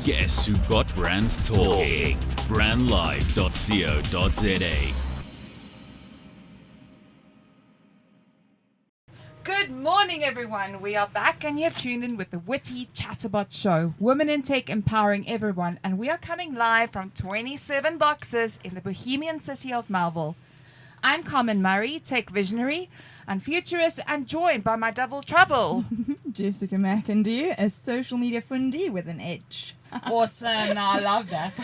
Guess who got brands talking? brandlive.co.za. Good morning, everyone. We are back, and you have tuned in with the WITTEE Chatterbots show, Women in Tech empowering everyone, and we are coming live from 27 boxes in the bohemian city of Melville. I'm Carmen Murray, tech visionary and futurist, and joined by my double trouble, Jessica McIntyre, a social media fundy with an edge. Awesome. I love that.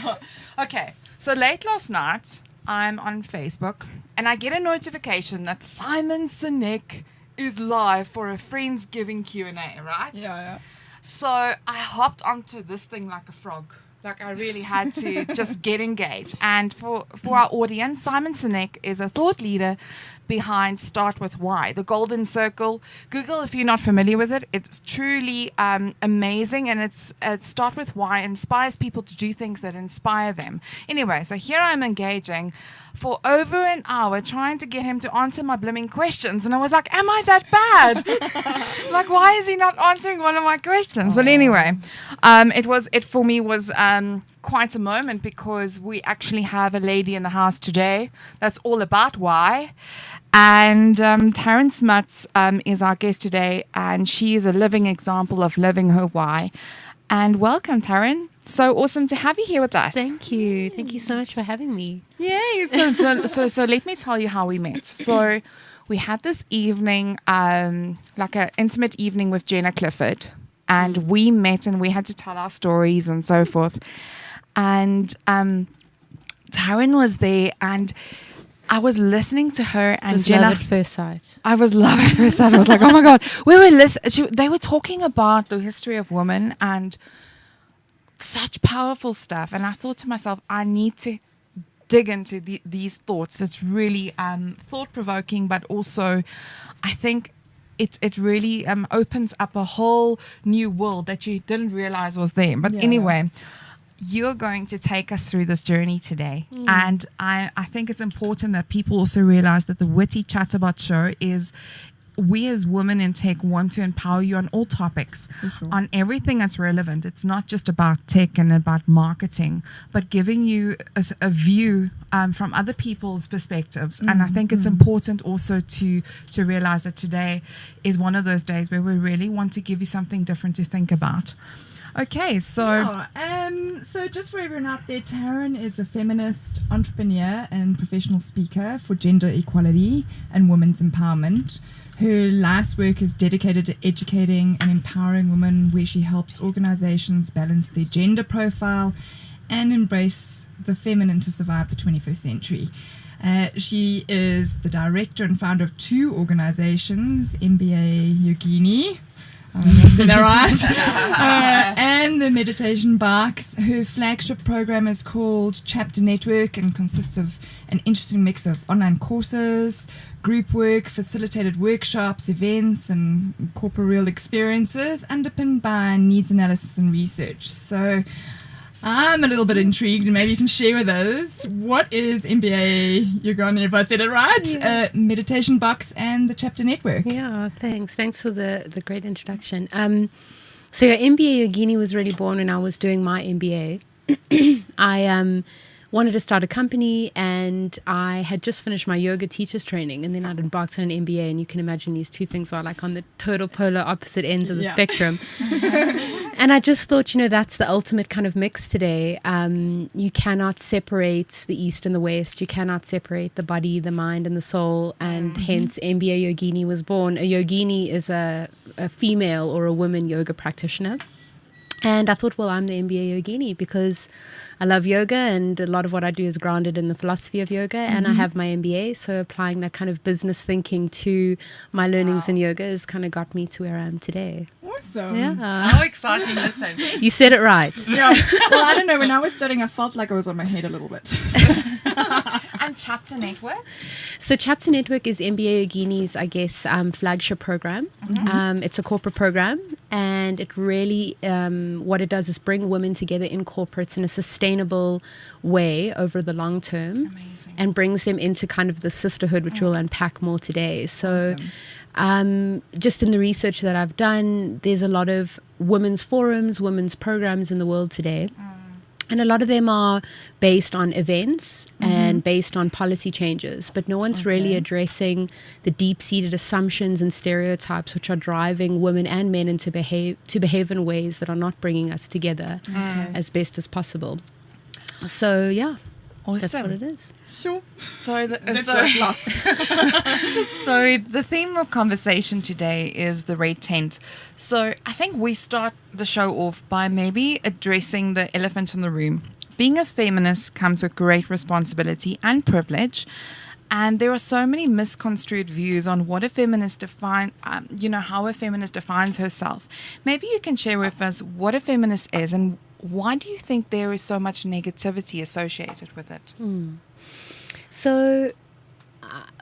Okay, so late last night, I'm on Facebook, and I get a notification that Simon Sinek is live for a Friendsgiving Q&A, right? Yeah. So I hopped onto this thing like a frog. Like I really had to just get engaged. And for our audience, Simon Sinek is a thought leader behind Start With Why, the Golden Circle. Google if you're not familiar with it. It's truly amazing, and it's Start With Why inspires people to do things that inspire them. Anyway, so here I'm engaging for over an hour trying to get him to answer my blooming questions, and I was like, am I that bad? Like, why is he not answering one of my questions? But anyway, it for me was quite a moment, because we actually have a lady in the house today that's all about why. And Taryn Smuts is our guest today, and she is a living example of living her why. And welcome, Taryn. So awesome to have you here with us. Thank you. Thank you so much for having me. Yay. So let me tell you how we met. So we had this evening, like an intimate evening with Jenna Clifford, and we met and we had to tell our stories and so forth. And Taryn was there, and I was listening to her, and It was Jenna. love at first sight. I was love at first sight. I was like, oh my God. They were talking about the history of women and such powerful stuff. And I thought to myself, I need to dig into these thoughts. It's really thought-provoking, but also I think it really opens up a whole new world that you didn't realize was there. But anyway, you're going to take us through this journey today. And I think it's important that people also realize that the WITTEE Chatterbot show is, we as women in tech want to empower you on all topics, on everything that's relevant. It's not just about tech and about marketing, but giving you a view from other people's perspectives. And I think it's important also to realize that today is one of those days where we really want to give you something different to think about. Okay, so So just for everyone out there, Taryn is a feminist entrepreneur and professional speaker for gender equality and women's empowerment. Her life's work is dedicated to educating and empowering women, where she helps organizations balance their gender profile and embrace the feminine to survive the 21st century. She is the director and founder of two organizations, MBA Yogini, I said that right. And the Meditation Box. Her flagship program is called Chapter Network and consists of an interesting mix of online courses, group work, facilitated workshops, events, and corporeal experiences, underpinned by needs analysis and research. So I'm a little bit intrigued, and maybe you can share with us, what is MBA Yogini, if I said it right, Meditation Box and the Chapter Network? Yeah, thanks. Thanks for the great introduction. So MBA Yogini was really born when I was doing my MBA. I wanted to start a company, and I had just finished my yoga teacher's training, and then I'd embarked on an MBA, and you can imagine these two things are like on the total polar opposite ends of the spectrum. And I just thought, that's the ultimate kind of mix today. You cannot separate the East and the West. You cannot separate the body, the mind, and the soul. And hence MBA Yogini was born. A yogini is a female or a woman yoga practitioner. And I thought, well, I'm the MBA Yogini because I love yoga, and a lot of what I do is grounded in the philosophy of yoga. And I have my MBA, so applying that kind of business thinking to my learnings in yoga has kind of got me to where I am today. Awesome. Yeah. how exciting. Listen. You said it right. Yeah. Well, I don't know. When I was studying, I felt like I was on my head a little bit. And Chapter Network? So Chapter Network is MBA Yogini's, I guess, flagship program. It's a corporate program, and it really, what it does is bring women together in corporates in a sustainable way over the long term. Amazing. And brings them into kind of the sisterhood, which we'll unpack more today. So Just in the research that I've done, there's a lot of women's forums, women's programs in the world today. And a lot of them are based on events and based on policy changes, but no one's really addressing the deep-seated assumptions and stereotypes which are driving women and men into behave in ways that are not bringing us together as best as possible. So yeah, that's what it is. Sure. So the theme of conversation today is the red tent. So I think we start the show off by maybe addressing the elephant in the room. Being a feminist comes with great responsibility and privilege. And there are so many misconstrued views on what a feminist how a feminist defines herself. Maybe you can share with us what a feminist is and why do you think there is so much negativity associated with it? So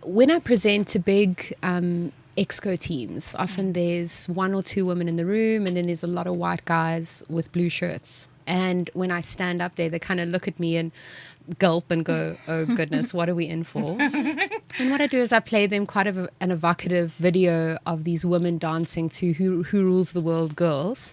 when I present to big exco teams, often there's one or two women in the room and then there's a lot of white guys with blue shirts. And when I stand up there, they kind of look at me and gulp and go, oh goodness, what are we in for? And what I do is I play them quite an evocative video of these women dancing to Who Rules the World Girls.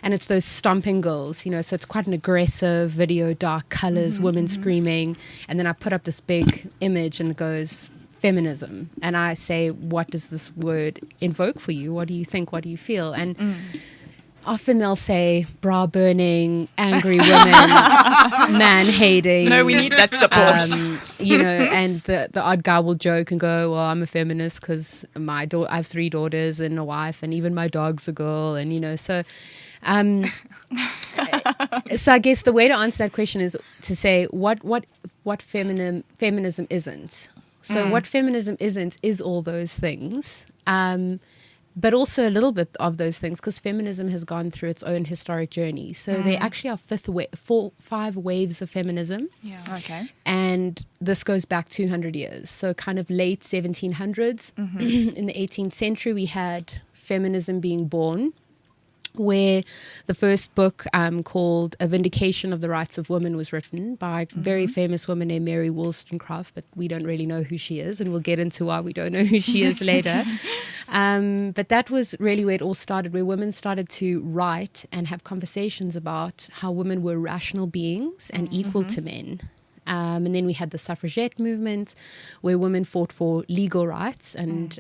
And it's those stomping girls, so it's quite an aggressive video, dark colors, women screaming. And then I put up this big image and it goes, feminism. And I say, what does this word invoke for you? What do you think? What do you feel? And often they'll say bra burning, angry women, man hating. No, we need that support. And the odd guy will joke and go, well, I'm a feminist because I have 3 daughters and a wife, and even my dog's a girl, and so. So I guess the way to answer that question is to say what feminism isn't. So what feminism isn't is all those things. But also a little bit of those things, because feminism has gone through its own historic journey. So there actually are 5 waves of feminism. Yeah. Okay. And this goes back 200 years. So kind of late 1700s. In the 18th century, we had feminism being born, where the first book called A Vindication of the Rights of Women was written by a very famous woman named Mary Wollstonecraft, but we don't really know who she is, and we'll get into why we don't know who she is later. But that was really where it all started, where women started to write and have conversations about how women were rational beings and equal to men. And then we had the suffragette movement, where women fought for legal rights and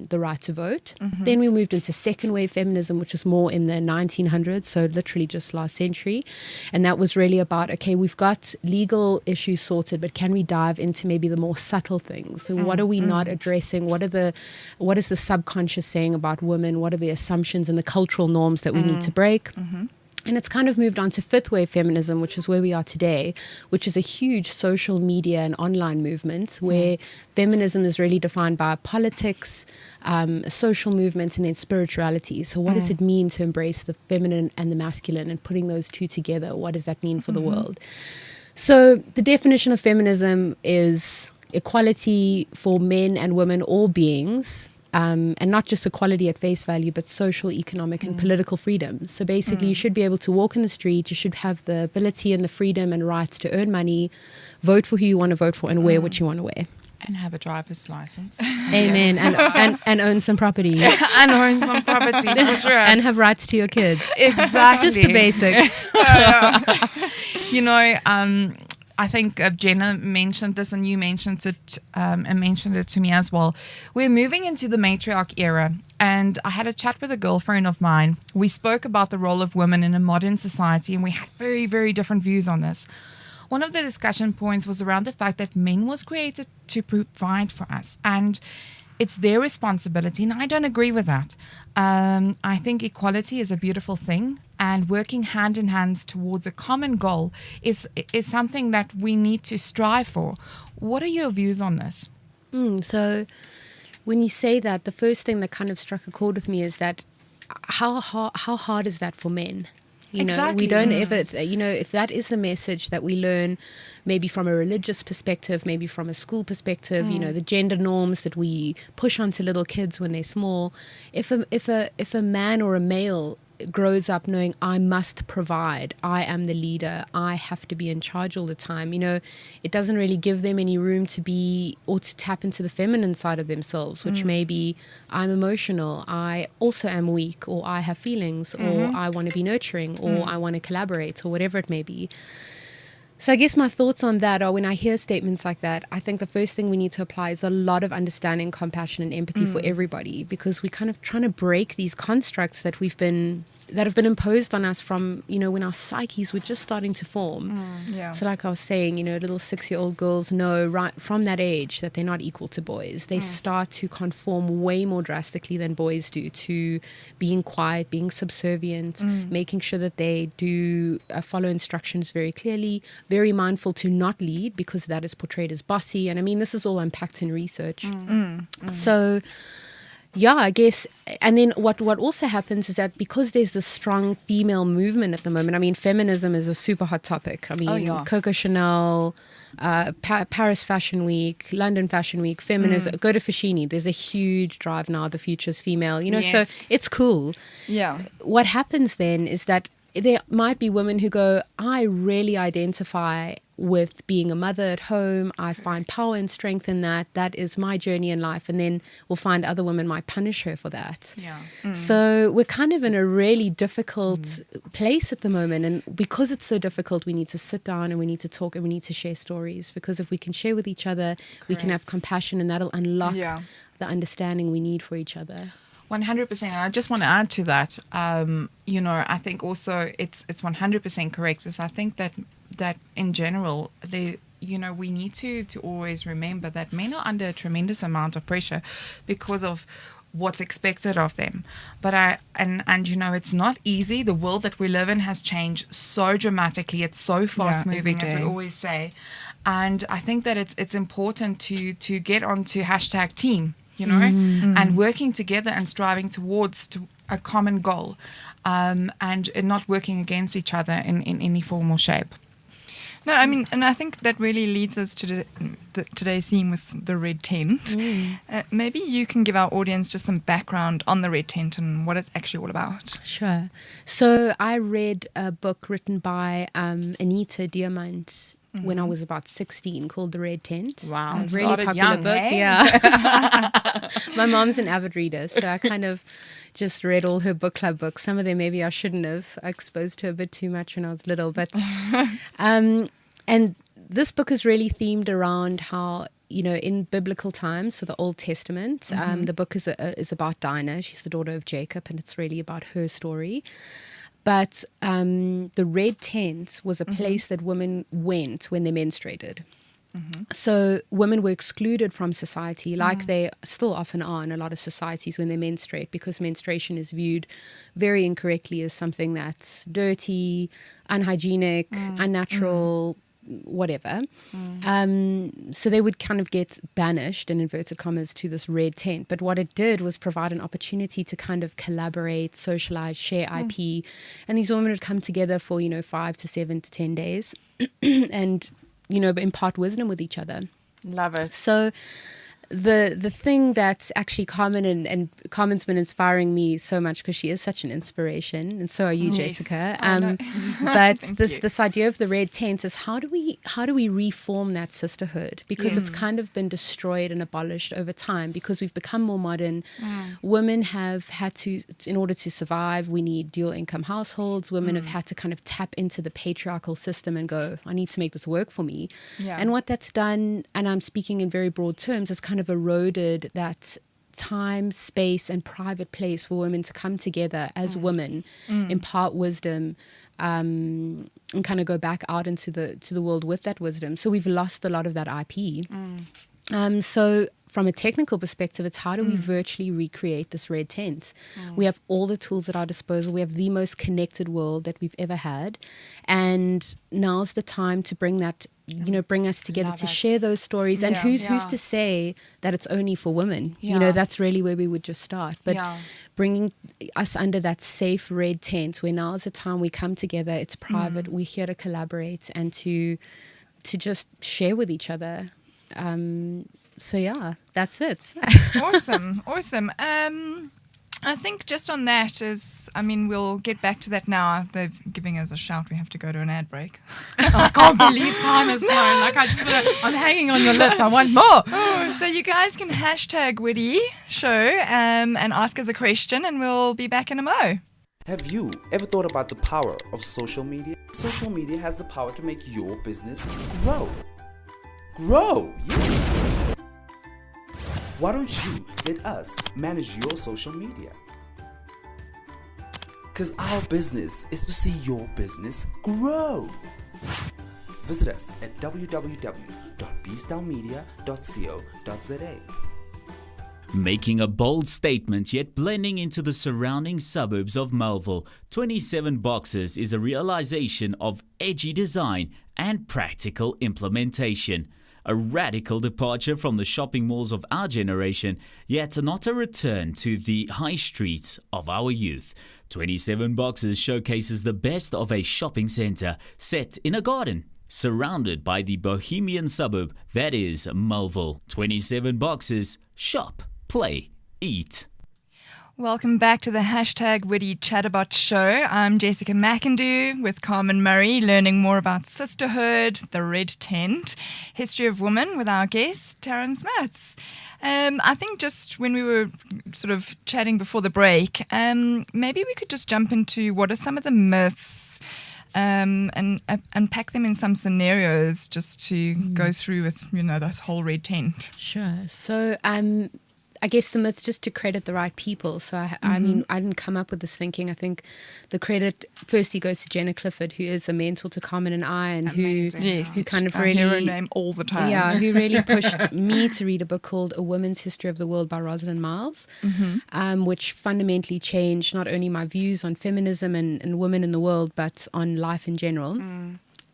the right to vote. Then we moved into second wave feminism, which was more in the 1900s, so literally just last century. And that was really about, okay, we've got legal issues sorted, but can we dive into maybe the more subtle things? So what are we not addressing? What is the subconscious saying about women? What are the assumptions and the cultural norms that we need to break? And it's kind of moved on to fifth wave feminism, which is where we are today, which is a huge social media and online movement where feminism is really defined by politics, social movements, and then spirituality. So what does it mean to embrace the feminine and the masculine, and putting those two together? What does that mean for the world? So the definition of feminism is equality for men and women, all beings, and not just equality at face value, but social, economic, and political freedom. So basically, you should be able to walk in the street. You should have the ability and the freedom and rights to earn money, vote for who you want to vote for, and wear what you want to wear. And have a driver's license. Amen. And own some property. And own some property, for sure. And have rights to your kids. Exactly. Just the basics. I think Jenna mentioned this, and you mentioned it, and mentioned it to me as well. We're moving into the matriarch era, and I had a chat with a girlfriend of mine. We spoke about the role of women in a modern society, and we had very, very different views on this. One of the discussion points was around the fact that men was created to provide for us, and it's their responsibility, and I don't agree with that. I think equality is a beautiful thing, and working hand in hand towards a common goal is something that we need to strive for. What are your views on this? So when you say that, the first thing that kind of struck a chord with me is that how hard is that for men? Exactly. We don't ever, if that is the message that we learn, maybe from a religious perspective, maybe from a school perspective, the gender norms that we push onto little kids when they're small. If a man or a male grows up knowing I must provide, I am the leader, I have to be in charge all the time, it doesn't really give them any room to be or to tap into the feminine side of themselves, which may be I'm emotional, I also am weak, or I have feelings, or I want to be nurturing, or I want to collaborate, or whatever it may be. So I guess my thoughts on that are, when I hear statements like that, I think the first thing we need to apply is a lot of understanding, compassion, and empathy for everybody, because we're kind of trying to break these constructs that have been imposed on us from, when our psyches were just starting to form. Yeah. So like I was saying, little 6-year-old girls know right from that age that they're not equal to boys. They start to conform way more drastically than boys do to being quiet, being subservient, making sure that they do follow instructions very clearly, very mindful to not lead, because that is portrayed as bossy. And I mean, this is all unpacked in research. So yeah, I guess. And then what also happens is that because there's this strong female movement at the moment, I mean, feminism is a super hot topic. I mean, Coco Chanel, Paris Fashion Week, London Fashion Week, feminism, go to Fashini. There's a huge drive now, the future's female, so it's cool. Yeah. What happens then is that there might be women who go, I really identify with being a mother at home. I find power and strength in that. That is my journey in life. And then we'll find other women might punish her for that. Yeah. So we're kind of in a really difficult place at the moment. And because it's so difficult, we need to sit down and we need to talk and we need to share stories. Because if we can share with each other, we can have compassion, and that'll unlock the understanding we need for each other. 100%. And I just want to add to that, I think also it's 100% correct. Is I think that in general, we need to always remember that men are under a tremendous amount of pressure because of what's expected of them. But it's not easy. The world that we live in has changed so dramatically. It's so fast moving, as we always say. And I think that it's important to get onto #team. And working together and striving towards a common goal, and not working against each other in any form or shape. No, I mean, and I think that really leads us to today's theme with the red tent. Maybe you can give our audience just some background on the red tent and what it's actually all about. Sure. So I read a book written by Anita Diamant when I was about 16, called The Red Tent. Wow. A really popular young, book. hey? Yeah. My mom's an avid reader, so I kind of just read all her book club books. Some of them maybe I shouldn't have. I exposed her a bit too much when I was little. But and this book is really themed around how, in biblical times, so the Old Testament, the book is about Dinah. She's the daughter of Jacob, and it's really about her story. But the red tent was a place that women went when they menstruated. So women were excluded from society, like they still often are in a lot of societies when they menstruate, because menstruation is viewed very incorrectly as something that's dirty, unhygienic, unnatural, whatever. So they would kind of get banished, in inverted commas, to this red tent. But what it did was provide an opportunity to kind of collaborate, socialize, share IP. And these women would come together for, 5 to 7 to 10 days and, impart wisdom with each other. Love it. So the thing that's actually Carmen, and Carmen's been inspiring me so much because she is such an inspiration, and so are you, Jessica. But this idea of the red tent is how do we reform that sisterhood, because it's kind of been destroyed and abolished over time because we've become more modern. Women have had to, in order to survive, we need dual income households. Women have had to kind of tap into the patriarchal system and go, I need to make this work for me. And what that's done, and I'm speaking in very broad terms, is kind of eroded that time, space, and private place for women to come together as women, impart wisdom, and kind of go back out into the world with that wisdom. So we've lost a lot of that IP. So from a technical perspective, it's how do we virtually recreate this red tent? We have all the tools at our disposal. We have the most connected world that we've ever had. And now's the time to bring that, bring us together to share those stories. And who's to say that it's only for women? That's really where we would just start. But bringing us under that safe red tent, where now's the time we come together, it's private, we're here to collaborate and to just share with each other. So yeah, that's it. Awesome. I think just on that we'll get back to that now. They're giving us a shout. We have to go to an ad break. I can't believe time has flown. Like I'm hanging on your lips. I want more. Oh, so you guys can hashtag WITTEE show and ask us a question, and we'll be back in a mo. Have you ever thought about the power of social media? Social media has the power to make your business grow. Grow! Yeah! Why don't you let us manage your social media? Because our business is to see your business grow. Visit us at www.bstownmedia.co.za. Making a bold statement yet blending into the surrounding suburbs of Melville, 27 Boxes is a realization of edgy design and practical implementation. A radical departure from the shopping malls of our generation, yet not a return to the high streets of our youth. 27 Boxes showcases the best of a shopping centre set in a garden, surrounded by the bohemian suburb that is Melville. 27 Boxes, shop, play, eat. Welcome back to the hashtag WITTEE Chatterbots show. I'm Jessica McIndoe with Carmen Murray, learning more about sisterhood, the red tent, history of women with our guest, Terence Matz. I think just when we were sort of chatting before the break, maybe we could just jump into what are some of the myths and unpack them in some scenarios just to go through with, this whole red tent. Sure. So, I guess the myths, just to credit the right people. So, I mean, I didn't come up with this thinking. I think the credit firstly goes to Jenna Clifford, who is a mentor to Carmen and I, and who kind of I really hear her name all the time. Yeah, who really pushed me to read a book called A Woman's History of the World by Rosalind Miles, which fundamentally changed not only my views on feminism and women in the world, but on life in general.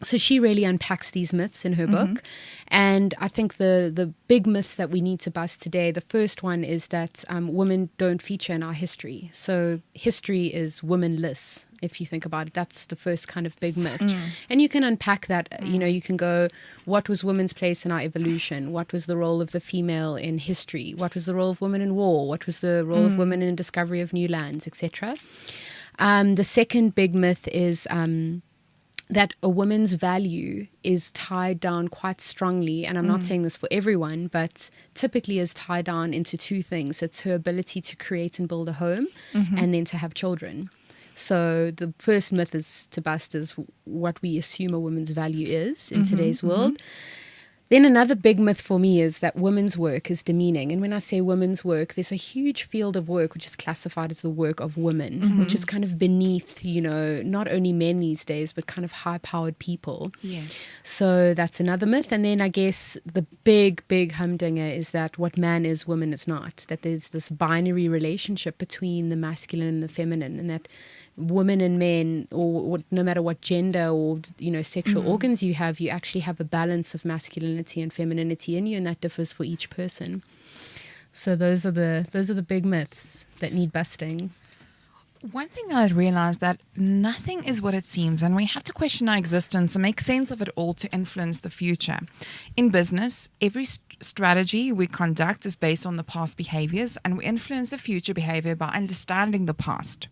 So she really unpacks these myths in her book. And I think the big myths that we need to bust today, the first one is that women don't feature in our history. So history is womanless, if you think about it. That's the first kind of big myth. And you can unpack that. You can go, what was women's place in our evolution? What was the role of the female in history? What was the role of women in war? What was the role of women in discovery of new lands, etc.? The second big myth is that a woman's value is tied down quite strongly, and I'm not saying this for everyone, but typically is tied down into two things. It's her ability to create and build a home, and then to have children. So the first myth is to bust is what we assume a woman's value is in today's world. Then another big myth for me is that women's work is demeaning. And when I say women's work, there's a huge field of work which is classified as the work of women, which is kind of beneath, not only men these days, but kind of high-powered people. Yes. So that's another myth. And then I guess the big humdinger is that what man is, woman is not. That there's this binary relationship between the masculine and the feminine, and that women and men, or no matter what gender or sexual organs you have, you actually have a balance of masculinity and femininity in you, and that differs for each person. So those are the big myths that need busting. One thing I realized that nothing is what it seems, and we have to question our existence and make sense of it all to influence the future. In business, every strategy we conduct is based on the past behaviors, and we influence the future behavior by understanding the past.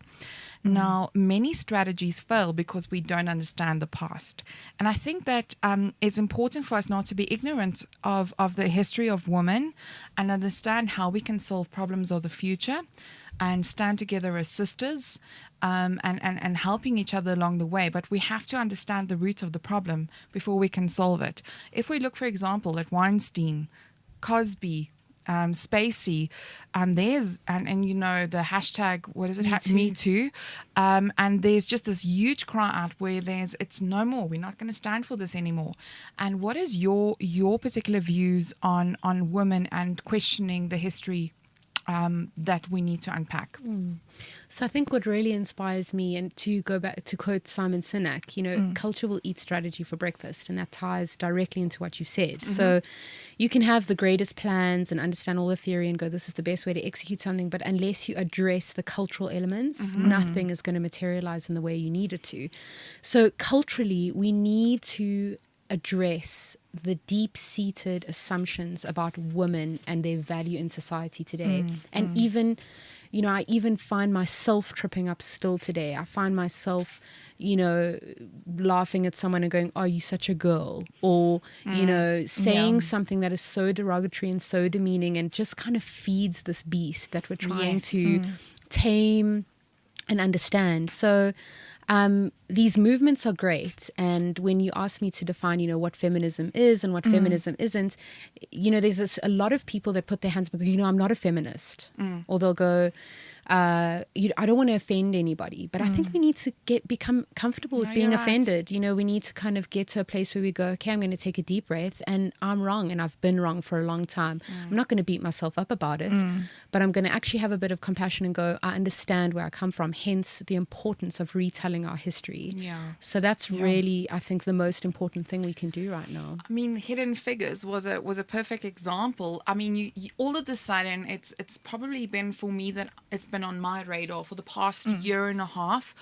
Now, many strategies fail because we don't understand the past. And I think that it's important for us not to be ignorant of the history of women and understand how we can solve problems of the future and stand together as sisters and helping each other along the way. But we have to understand the root of the problem before we can solve it. If we look, for example, at Weinstein, Cosby, Spacey, there's and the hashtag, what is it, Me Too, and there's just this huge cry out where it's no more, we're not going to stand for this anymore. And what is your particular views on women and questioning the history that we need to unpack? So I think what really inspires me, and to go back to quote Simon Sinek, culture will eat strategy for breakfast, and that ties directly into what you said. So you can have the greatest plans and understand all the theory and go, this is the best way to execute something, but unless you address the cultural elements, nothing is going to materialize in the way you need it to. So culturally, we need to address the deep-seated assumptions about women and their value in society today. And even I even find myself tripping up still today. I find myself, laughing at someone and going, "Oh, you such a girl," or saying something that is so derogatory and so demeaning, and just kind of feeds this beast that we're trying to tame and understand. So these movements are great, and when you ask me to define, what feminism is and what feminism isn't, there's a lot of people that put their hands up and go, I'm not a feminist, or they'll go, I don't want to offend anybody, but I think we need to become comfortable with being offended. We need to kind of get to a place where we go, okay, I'm going to take a deep breath, and I'm wrong, and I've been wrong for a long time. I'm not going to beat myself up about it, but I'm going to actually have a bit of compassion and go, I understand where I come from, hence the importance of retelling our history. So that's really, I think, the most important thing we can do right now. I mean, Hidden Figures was a perfect example. I mean, you all of a sudden, it's probably been for me that it's been on my radar for the past year and a half,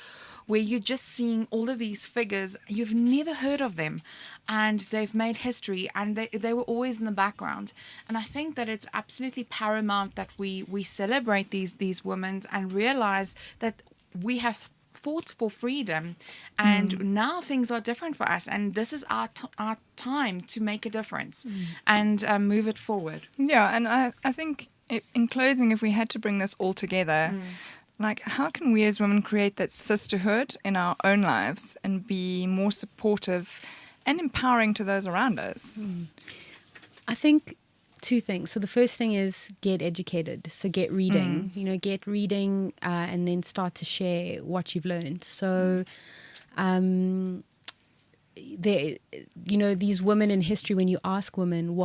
where you're just seeing all of these figures, you've never heard of them, and they've made history, and they were always in the background. And I think that it's absolutely paramount that we celebrate these women and realize that we have fought for freedom, and now things are different for us, and this is our time to make a difference and move it forward. Yeah, and I think in closing, if we had to bring this all together, like, how can we as women create that sisterhood in our own lives and be more supportive and empowering to those around us? I think two things. So the first thing is get educated. So get reading, get reading and then start to share what you've learned. So these women in history, when you ask women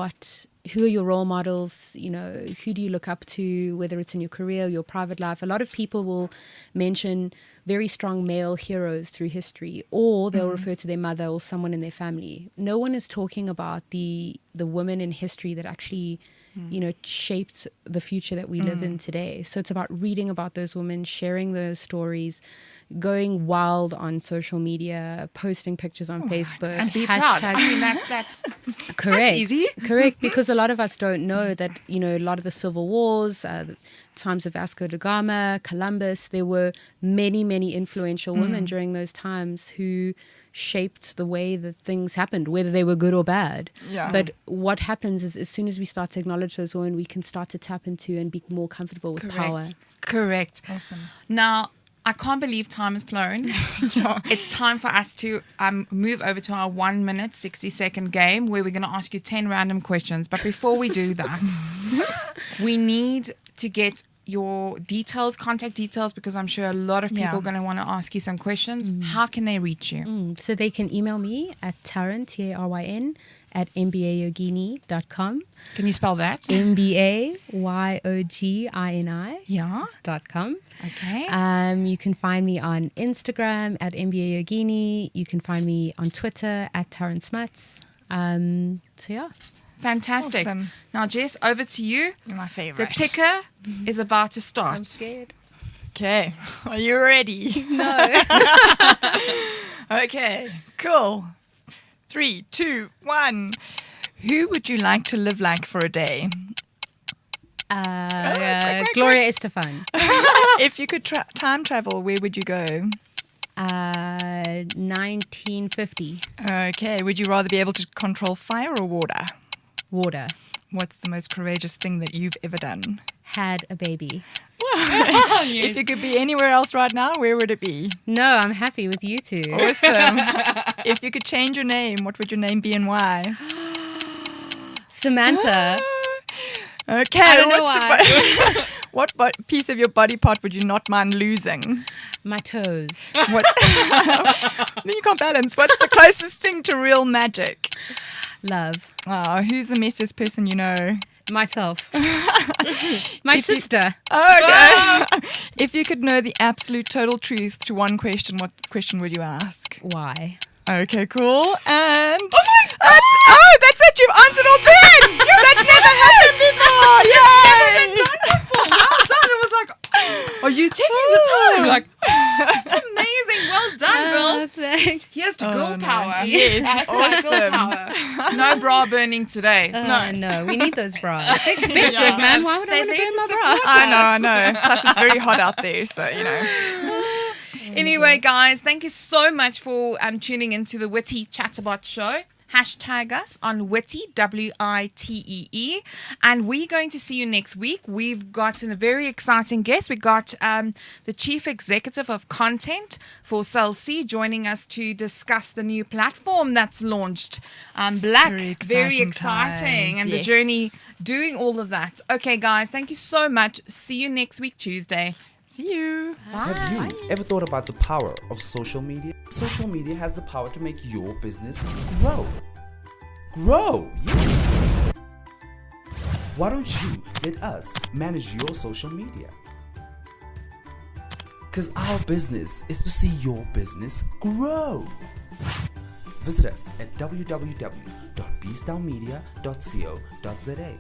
who are your role models, who do you look up to, whether it's in your career or your private life, a lot of people will mention very strong male heroes through history, or they'll refer to their mother or someone in their family. No one is talking about the women in history that actually shaped the future that we live in today. So it's about reading about those women, sharing those stories, going wild on social media, posting pictures on Facebook, and be proud. I mean, that's correct. That's easy. Correct, because a lot of us don't know that, a lot of the civil wars, the times of Vasco da Gama, Columbus, there were many, many influential women during those times who shaped the way that things happened, whether they were good or bad. Yeah. But what happens is, as soon as we start to acknowledge those women, we can start to tap into and be more comfortable with power. Correct. Awesome. Now, I can't believe time has flown. It's time for us to move over to our 1 minute, 60-second game, where we're going to ask you 10 random questions. But before we do that, we need to get your contact details, because I'm sure a lot of people are going to want to ask you some questions. How can they reach you? So they can email me at Taryn, Taryn, at mbayogini.com. Can you spell that? MBAYOGINI.com. Okay. You can find me on Instagram at mbayogini. You can find me on Twitter at Taryn Smuts. So yeah. Fantastic. Awesome. Now, Jess, over to you. You're my favorite. The ticker is about to start. I'm scared. Okay. Are you ready? No. Okay. Cool. 3, 2, 1. Who would you like to live like for a day? Gloria Estefan. If you could time travel, where would you go? 1950. Okay. Would you rather be able to control fire or water? Water. What's the most courageous thing that you've ever done? Had a baby. If you could be anywhere else right now, where would it be? No, I'm happy with you two. Awesome. If you could change your name, what would your name be and why? Samantha. Okay. I don't know why. What piece of your body part would you not mind losing? My toes. What? Then you can't balance. What's the closest thing to real magic? Love. Oh, who's the messiest person you know? Myself. My sister. Okay. If you could know the absolute total truth to one question, what question would you ask? Why? Okay, cool. And that's it. You've answered all 10. That's never happened before. Yay! Never been done before. Well done. It was like, are you taking the time? Like, it's amazing. Well done, girl. Thanks. Here's to girl no. power. Yes, Hashtag girl power. No bra burning today. No, we need those bras. They're expensive, man. Why would I want to burn my bra? I know. Plus, it's very hot out there, so Anyway, guys, thank you so much for tuning into the WITTEE Chatterbot show. Hashtag us on WITTEE, WITTEE. And we're going to see you next week. We've got a very exciting guest. We got the Chief Executive of Content for Cell C joining us to discuss the new platform that's launched. Black, very exciting. times, And the yes. journey doing all of that. Okay, guys, thank you so much. See you next week, Tuesday. See you. Have you ever thought about the power of social media? Social media has the power to make your business grow. Grow, yeah. Why don't you let us manage your social media? Because our business is to see your business grow. Visit us at www.beastdownmedia.co.za.